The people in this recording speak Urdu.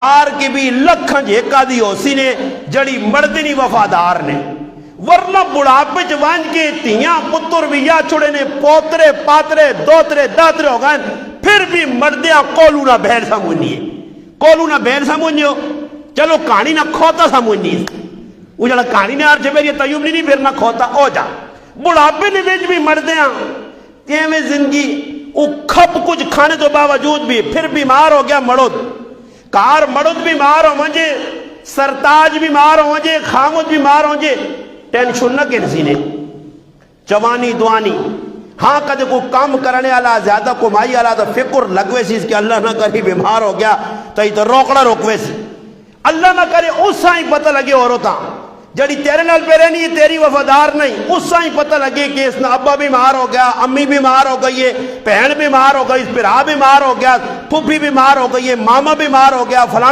آر کی بھی لکھاں جھیکا دی ہوسی نے جڑی مردنی وفادار نے ورنہ بڑھاپے چوان کے تیاں پتر بھی یا چھوڑے نے پوترے پاترے دوترے داترے ہو گئے پھر بھی مردیاں کولو نہ بہن سمجھنی ہے کولو نہ بہن سمجھنیو چلو کہانی نہ کھوتا سمجھنی ہے وہ جڑا کہانی نے آر چھے تیوب نہیں پھر نہ کھوتا او جا بڑھاپے نے بیچ بھی مردیاں کہ میں زندگی وہ کھپ کچھ کھانے تو باوجود بھی پھر بیمار ہو گیا مڑد کار مڑد بیمار ہو مجھے سرتاج بیمار ہو مجھے خامد بیمار ہو مجھے ٹینشن نہ کنسی نے جوانی دوانی ہاں کدے کو کام کرنے والا زیادہ کمائی والا تو فکر لگوے سی اس کے اللہ نہ کرے بیمار ہو گیا تو روکڑا روکوے سی اللہ نہ کرے اس ہی پتہ لگے اور ہوتا جڑی تیرے نال پہ رہنی ہے تیری وفادار نہیں اس ہی پتہ لگے کہ اس نے ابا بیمار ہو گیا امی بیمار ہو گئی ہے بہن بیمار ہو گئی بھرا بیمار ہو گیا پھوپھی بیمار ہو گئی ہے ماما بیمار ہو گیا فلاں